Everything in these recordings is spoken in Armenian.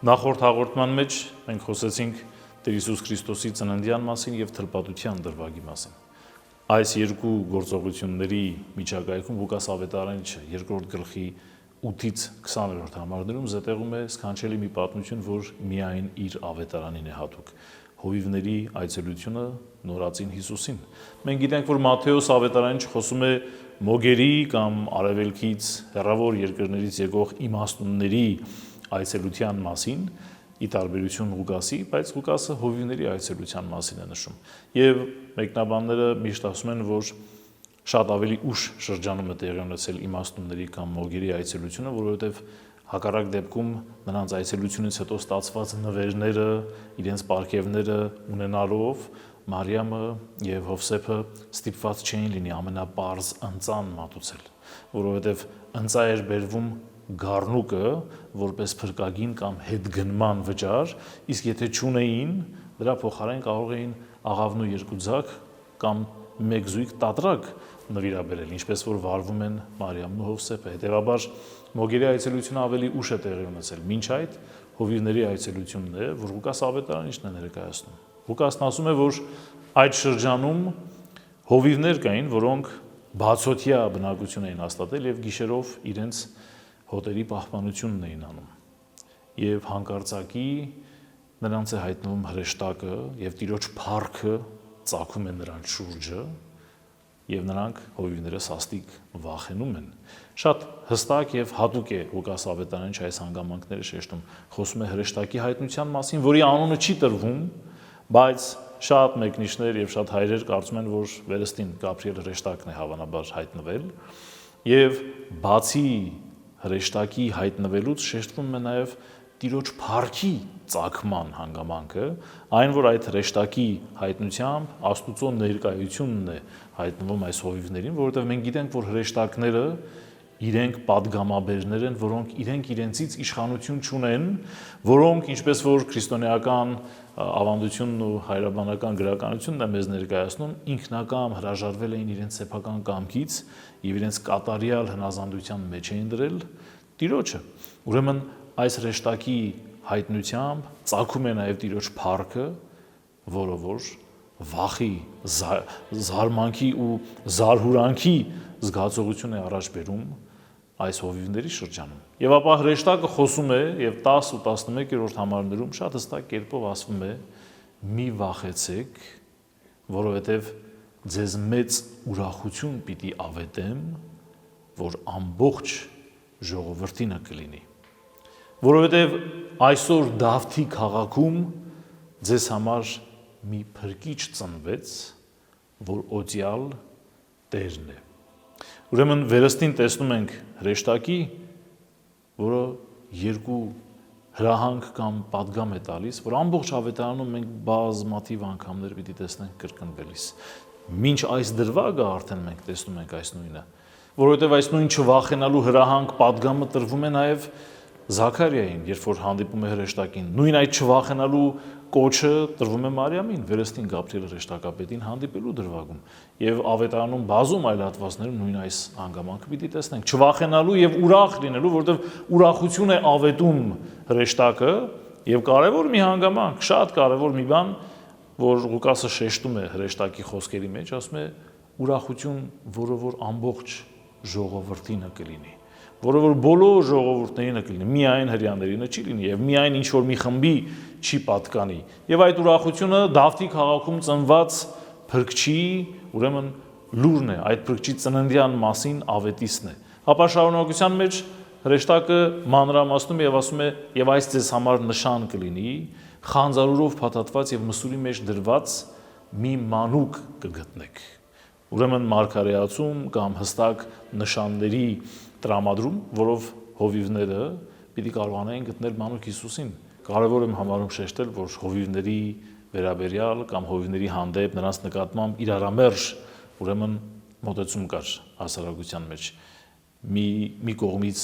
Նախորդ հաղորդման մեջ մենք խոսեցինք Տեր Հիսուս Քրիստոսի ծննդյան մասին եւ թլպատության դրվագի մասին։ Այս երկու գործողությունների միջակայքում Ղուկաս ավետարանիչը երկրորդ գլխի 8-ից 20-րդ համարներում զետեղում է սքանչելի մի պատմություն, որ միայն իր ավետարանին է հատուկ։ Հովիվների այցելությունը նորածին Հիսուսին։ Մենք գիտենք, որ Մատթեոս ավետարանիչը խոսում է մոգերի կամ արևելքից հեռավոր երկրներից եկող իմաստունների այցելության մասին, ի տարբերություն Ղուկասի, բայց Ղուկասը հովիվների այցելության մասին է նշում։ Եվ մեկնաբանները միշտ ասում են, որ շատ ավելի ուշ շրջանում է տեղի ունեցել իմաստունների կամ մոգերի այցելությունը, որովհետև հակառակ դեպքում նրանց այցելությունից հետո ստացված նվերները, իրենց պարգևները ունենալով Մարիամը եւ Հովսեփը ստիպված չէին լինի ամենապարզ ընծան մատուցել, որովհետև ընծա էր բերվում գառնուկը որպես փրկագին կամ հետգնման վճար, իսկ եթե չունեին, դրա փոխարեն կարող էին աղավնու երկու ձակ կամ մեկ զույգ տատրակ նվիրաբերել, ինչպես որ վարվում են Մարիամն ու Հովսեփը։ Հետևաբար մոգերի այցելությունը ավելի ուշ է տեղի ունեցել, մինչ այդ հովիվների այցելությունն է, որ Ղուկաս ավետարանիչն է ներկայացնում։ Ղուկասն ասում է, որ այդ շրջանում հովիվներ կային, որոնք բացօթյա բնակություն էին հաստատել եւ գիշերով իրենց հոտերի պահպանությունն էին անում։ Եվ հանկարծակի նրանց է հայտնվում հրեշտակը եւ տիրոջ փառքը ծագում է նրանց շուրջը եւ նրանք հովիվները սաստիկ վախենում են։ Շատ հստակ եւ հատուկ է Ղուկաս ավետարանիչը այս հանգամանքները շեշտում, խոսում է հրեշտակի հայտնության մասին, որի անունը չի տրվում, բայց շատ մեկնիչներ եւ շատ հայրեր կարծում են, որ վերստին Գաբրիել հրեշտակն է հավանաբար հայտնվել եւ բացի հրեշտակի հայտնվելուց շեշտվում է նաեւ տիրոջ փառքի ծագման հանգամանքը, այն որ այդ հրեշտակի հայտնությամբ Աստուծո ներկայությունն է հայտնվում այս հովիվներին, որովհետեւ մենք գիտենք, որ հրեշտակները իրենք падգամաբերներ են, որոնք իրենք իրենցից իշխանություն չունեն, որոնք ինչպես որ քրիստոնեական ավանդությունն ու հայրաբանական գրականությունն է մեզ ներկայացնում, ինքնակամ հրաժարվել էին իրենց սեփական կամքից եւ իրենց կատարյալ հնազանդության մեջ էին դրել Տիրոջը։ Ուրեմն այս հրեշտակի հայտնությամբ ծագում է նաեւ Տիրոջ փառքը, որը որ վախի, զարմանքի ու զարհուրանքի զգացողություն է առաջ բերում այս հովիվների շրջանում։ Եվ ապա հրեշտակը խոսում է եւ 10 ու 11-րդ համարներում շատ հստակ կերպով ասվում է. մի վախեցեք, որովհետեւ ձեզ մեծ ուրախություն պիտի ավետեմ, որ ամբողջ ժողովրդինը կլինի։ Որովհետեւ այսօր Դավթի քաղաքում ձեզ համար մի փրկիչ ծնվեց, որ օծյալ Տերն է։ Ուրեմն վերստին տեսնում ենք հրեշտակի, որը երկու հրահանգ կամ падգամ է տալիս, որ ամբողջ ավետարանում մենք բազմաթիվ անգամներ պիտի տեսնենք կրկնվելիս։ Մինչ այս դրվագը արդեն մենք տեսնում ենք այս նույնը, որովհետև այս նույն չվախենալու հրահանգ падգամը տրվում է նաև Զաքարիային, երբ որ հանդիպում է հրեշտակին, նույն այդ չվախենալու կոչը տրվում է Մարիամին, վերստին Գաբրիել հրեշտակապետին հանդիպելու դրվագում, եւ ավետարանում բազում այլ հատվածներում նույն այս հանգամանքը պիտի տեսնենք, չվախենալու եւ ուրախ լինելու, որովհետեւ ուրախություն է ավետում հրեշտակը եւ կարեւոր մի հանգամանք, շատ կարեւոր մի բան, որ Ղուկասը շեշտում է հրեշտակի խոսքերի մեջ, ասում է ուրախություն, որը որ ամբողջ ժողովրդինը կլինի, որը որ բոլոր ժողովուրդներինը կլինի, միայն հրեաներինը չի լինի եւ միայն ինչ որ մի խմբի չի պատկանի։ Եվ այդ ուրախությունը Դավթի քաղաքում ծնված փրկչի, ուրեմն լուրն է, այդ փրկչի ծննդյան մասին ավետիսն է։ Ապա շարունակության մեջ հրեշտակը մանրամասնում է եւ ասում է. «Եվ այս ձեզ համար նշան կլինի, խանձարուրով փաթաթված եւ մսուրի մեջ դրված մի մանուկ կգտնեք»։ Ուրեմն մարգարեացում կամ հստակ նշանների տրամադրում, որով հովիվները պիտի կարողանային գտնել մանուկ Հիսուսին։ Կարևոր եմ համարում շեշտել, որ հովիվների վերաբերյալ կամ հովիվների հանդեպ նրանց նկատմամբ իրարամերժ ուրեմն մոտեցում կար հասարակության մեջ։ Մի կողմից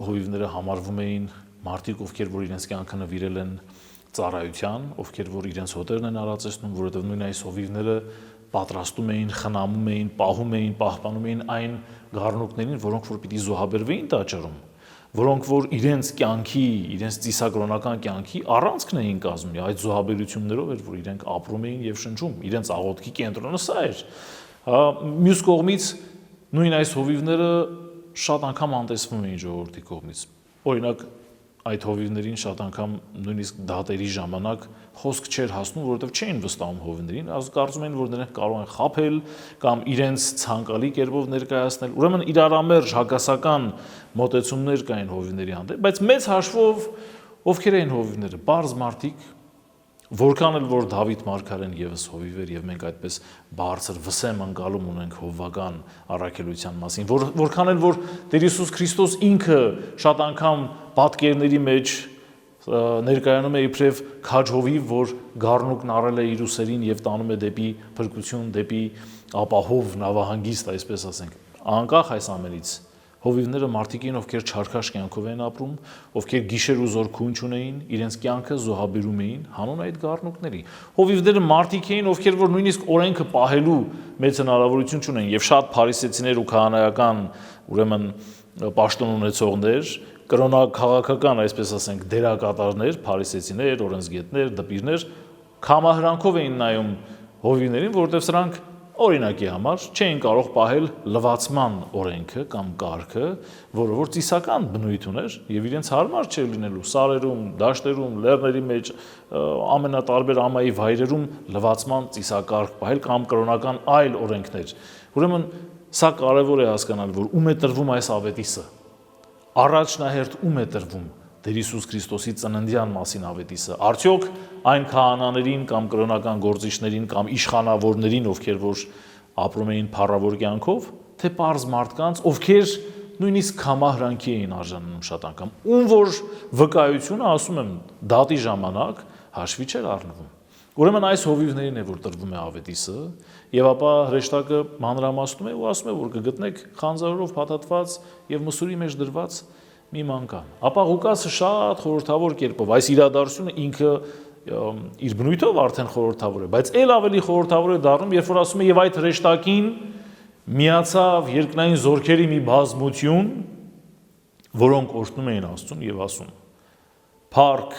հովիվները համարվում էին մարդիկ, ովքեր որ իրենց կյանքը նվիրել են ծառայության, ովքեր որ իրենց հոտերն են արածեցնում, որովհետև նույն այս հովիվները պատրաստում էին, խնամում էին, պահում էին, պահպանում էին այն գառնուկներին, որոնք որ պիտի զոհաբերվեին տաճարում, որոնք որ իրենց կյանքի, իրենց ծիսակրոնական կյանքի առանցքն էին կազմում, այդ զոհաբերություններով էր, որ իրենք ապրում էին եւ շնչում, իրենց աղոթքի կենտրոնը սա էր։ Մյուս կողմից նույն այս հովիվները շատ անգամ անտեսվում էին ժողովրդի կողմից։ Օրինակ այդ հովիվներին շատ անգամ նույնիսկ դատերի ժամանակ խոսք չէր հասնում, որովհետև չէին վստահում հովիվներին, կարծում էին, որ նրանք կարող են խաբել կամ իրենց ցանկալի կերպով ներկայացնել։ Ուրեմն իրարամերժ հակասական մոտեցումներ կային հովիվների հանդեպ, բայց մեծ հաշվով ովքեր էին հովիվները, պարզ մարդիկ, որքան էլ որ Դավիթ մարգարեն եւս հովիվ էր եւ մենք այդպես բարձր վսեմ ընկալում ունենք հովվական առաքելության մասին, որքան էլ որ Տեր Հիսուս Քրիստոս ինքը շատ անգամ պատկերների մեջ ներկայանում է իբրև քաջ հովիվ, որ գառնուկն առել է իր ուսերին եւ տանում է դեպի փրկություն, դեպի ապահով նավահանգիստ, այսպես ասենք, անկախ այս ամենից հովիվները մարդիկ էին, ովքեր չարքաշ կյանքով են ապրում, ովքեր գիշեր ու զոր քուն չունեին, իրենց կյանքը զոհաբերում էին հանուն այդ գառնուկների։ Հովիվները մարդիկ էին, ովքեր որ նույնիսկ օրենքը պահելու մեծ հնարավորություն չունեին, եւ շատ փարիսեցիներ ու քահանայական, ուրեմն պաշտոն ունեցողներ, կրոնաքաղաքական, այսպես ասենք, դերակատարներ, փարիսեցիներ, օրենսգետներ, դպիրներ քամահրանքով էին նայում հովիվներին, որովհետև սրանք օրինակի համար չէին կարող պահել լվացման օրենքը կամ կարգը, որը որ ծիսական բնույթ ուներ եւ իրենց հարմար չէր լինելու սարերում, դաշտերում, լեռների մեջ, ամենատարբեր ամայի վայրերում լվացման ծիսակարգ պահել կամ կրոնական այլ օրենքներ։ Ուրեմն սա կարևոր է հասկանալ, որ ում է տրվում այս ավետիսը։ Առաջնահերթ ում է տրվում Տեր Հիսուս Քրիստոսի ծննդյան մասին ավետիսը։ Արդյոք այն քահանաներին կամ կրոնական գործիչներին կամ իշխանավորներին, ովքեր որ ապրում էին փառավոր կյանքով, թե պարզ մարդկանց, ովքեր նույնիսկ քամահրանքի էին արժանանում շատ անգամ, ում որ վկայությունը, ասում եմ, դատի ժամանակ հաշվի չէր առնվում։ Ուրեմն այս հովիվներին է որ տրվում է ավետիսը, եւ ապա հրեշտակը մանրամասնում է ու ասում է, որ կգտնեք խանձարով փաթաթված եւ մսուրի մեջ դրված մի մանկան։ Ապա Ղուկասը շատ խորհրդավոր կերպով այս իրադարձությունը ինքը իր բնույթով արդեն խորհրդավոր է, բայց ել ավելի խորհրդավոր է դառնում, երբ որ ասում է եւ այդ հրեշտակին միացավ երկնային զորքերի մի բազմություն, որոնք օրհնում էին Աստծուն եւ ասում. Փառք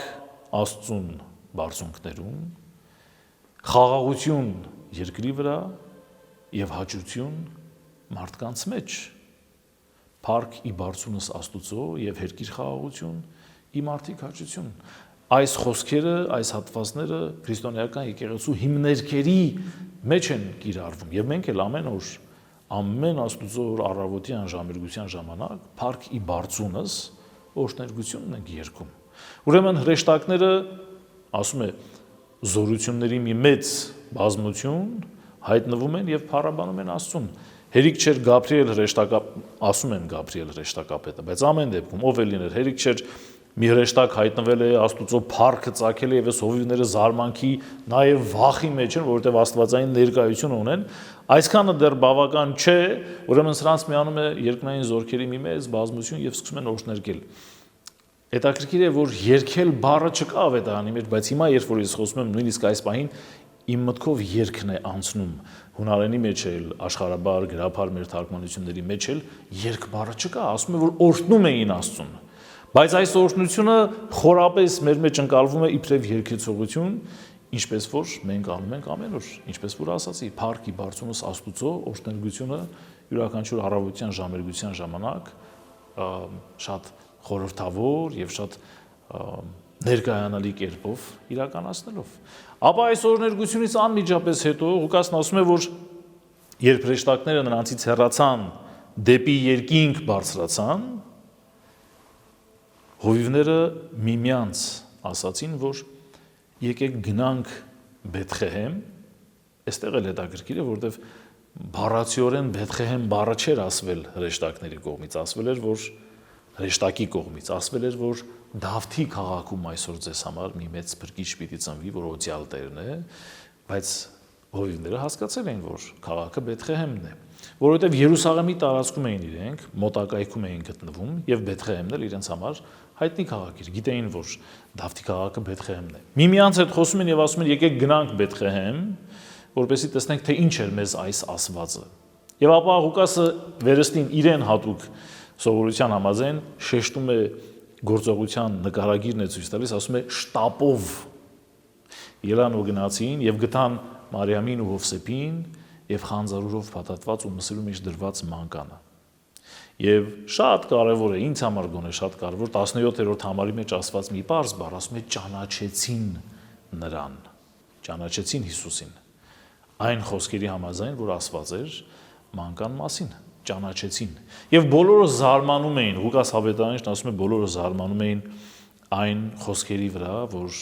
Աստծուն բարձունքներում, խաղաղություն երկրի վրա եւ հաճություն մարդկանց մեջ։ Փառք ի բարձունս Աստուծո եւ երկիր խաղաղություն ի մարդիկ հաճություն։ Այս խոսքերը, այս հատվածները քրիստոնեական եկեղեցու հիմներքերի մեջ են կիրառվում եւ մենք էլ ամեն օր ամեն Աստուծո առավոտյան ժամերգության ժամանակ փառք ի բարձունս օրհներգությունն ենք երգում։ Ուրեմն հրեշտակները, ասում է, զորությունների մի մեծ բազմություն հայտնվում են եւ փառաբանում են Աստծուն։ Հերիք չէր Գաբրիել հրեշտակապ, ասում են Գաբրիել հրեշտակապետը, բայց ամեն դեպքում ով է լիներ, հերիք չէր մի հրեշտակ հայտնվել է Աստուծո փառքը ծագել է եւ այս հովիվները զարմանքի նաեւ վախի մեջ են, որովհետեւ աստվածային ներկայություն ունեն, այսքանը դեռ բավական չէ, ուրեմն սրանց միանում է երկնային զորքերի մի մեծ բազմություն եւ սկսում են օրհներգել։ Հետաքրքիր է, որ երգել բառը չկա ավետարանի մեջ, բայց հիմա երբ որ ես խոսում եմ նույնիսկ այս պահին իմ մտքով երգն է անցնում հունարենի մեջ էլ, աշխարհաբար, գրաբար մեր թարգմանությունների մեջ էլ երգ բառը չկա, ասում է, որ օրհնում էին Աստծուն։ Բայց այս օրհնությունը խորապես մեր մեջ ընկալվում է իբրև երգեցողություն, ինչպես որ մենք անում ենք ամեն օր, ինչպես որ ասացի, փառք ի բարձունս Աստուծո օրհներգությունը յուրաքանչյուր առավոտյան ժամերգության ժամանակ շատ խորհրդավոր եւ շատ ներկայանալի կերպով իրականացնելով։ Ապա այս օրհներգությունից անմիջապես հետո Ղուկասն ասում է, որ երբ հրեշտակները նրանցից հեռացան, դեպի երկինք բարձրացան, հովիվները միմյանց ասացին, որ եկեք գնանք Բեթխեհեմ, այստեղ էլ հետաքրքիր է, որովհետև բառացիորեն Բեթխեհեմ բառը չէր ասվել հրեշտակների կողմից, ասվել էր, որ հրեշտակի կողմից, ասվել էր, որ Դավթի քաղաքում այսօր ձեզ համար մի մեծ փրկիչ պիտի ծնվի, որ օծյալ Տերն է, բայց հովիվները հասկացել էին, որ քաղաքը Բեթխեհեմն է, որովհետև Երուսաղեմի տարածքում էին իրենք, մոտակայքում էին գտնվում եւ Բեթխեհեմն էլ իրենց համար հայտնի քաղաք էր, գիտեին, որ Դավթի քաղաքը Բեթխեհեմն է։ Միմյանց հետ խոսում են եւ ասում են եկեք գնանք Բեթխեհեմ, որպեսզի տեսնենք թե ինչ էր մեզ այս ասվածը։ Եվ ապա Ղուկասը վերստին իրեն հատուկ Սովորության համաձայն շեշտում է գործողության նկարագիրն է ցույց տալիս, ասում է շտապով ելան ու գնացին եւ գտան Մարիամին ու Հովսեփին եւ խանձարուրով փաթաթված ու մսրու մեջ դրված մանկանը։ Եվ շատ կարևոր է, ինձ համար գոնե շատ կարևոր 17-րդ համարի մեջ ասված մի պարզ բառ, ասում է ճանաչեցին նրան, ճանաչեցին Հիսուսին։ Այն խոսքերի համաձայն, որ ասված էր մանկան մասին, ճանաչեցին։ Եվ բոլորը զարմանում էին, Ղուկաս Ավետարանիչն ասում է, բոլորը զարմանում էին այն խոսքերի վրա, որ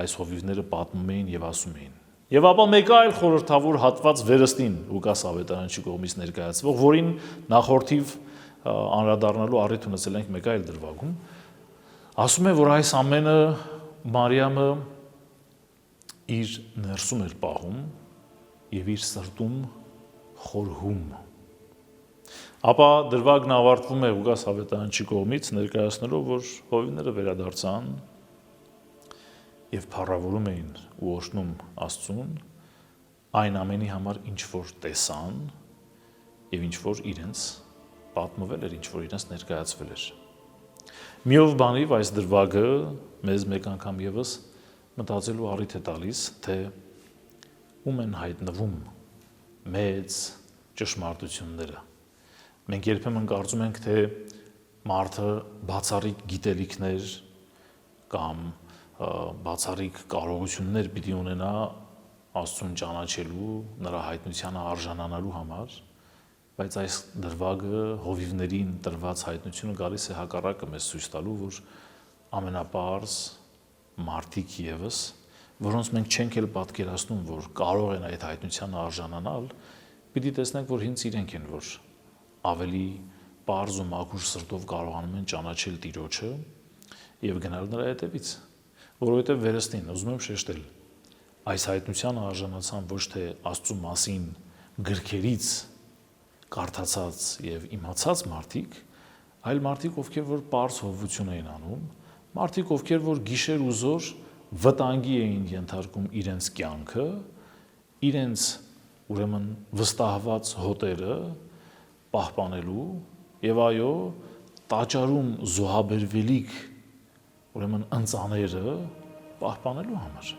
այս հովիվները պատմում էին եւ ասում էին։ Եվ ապա մեկ այլ խորհրդավոր հատված վերստին Ղուկաս Ավետարանչի կողմից ներկայացվող, որին նախորդիվ անդրադառնալու առիթ ունեցել ենք մեկ այլ դրվագում, ասում է, որ այս ամենը Մարիամը իր ներսում էր պահում եւ իր սրտում խորհում։ Ապա դրվագն ավարտվում է Ղուկաս Ավետարանչի կողմից ներկայացնելով, որ հովիվները վերադարձան եւ փառավորում էին ու օրհնում Աստծուն այն ամենի համար, ինչ որ տեսան եւ ինչ որ իրենց պատմվել էր, ինչ որ իրենց ներկայացվել էր։ Միով բանիվ այս դրվագը մեզ մեկ անգամ եւս մտածելու առիթ է տալիս, թե ում են հայտնվում մեծ ճշմարտությունները։ Մենք երբեմն կարծում ենք, թե մարդը բացառիկ գիտելիքներ կամ բացառիկ կարողություններ պիտի ունենա Աստծուն ճանաչելու, նրա հայտնությանը արժանանալու համար, բայց այս դրվագը հովիվներին տրված հայտնությունը գալիս է հակառակը մեզ ցույց տալու, որ ամենապարզ մարդիկ եւս, որոնց մենք չենք էլ պատկերացնում, որ կարող են այդ հայտնությանը արժանանալ, պիտի տեսնենք, որ հենց իրենք են, որ ավելի պարզ ու մաքուր սրտով կարողանում են ճանաչել Տիրոջը եւ գնալ նրա հետևից, որովհետեւ վերստին ուզում եմ շեշտել, այս հայտնությանը արժանացան ոչ թե Աստծու մասին գրքերից կարդացած եւ իմացած մարդիկ, այլ մարդիկ, ովքեր որ պարզ հովություն էին անում, մարդիկ, ովքեր որ գիշեր ու զոր վտանգի էին ենթարկում իրենց կյանքը, իրենց ուրեմն վստահված հոտերը պահպանելու եւ այո, տաճարում զոհաբերվելիք ուրեմն ընծաները պահպանելու համար։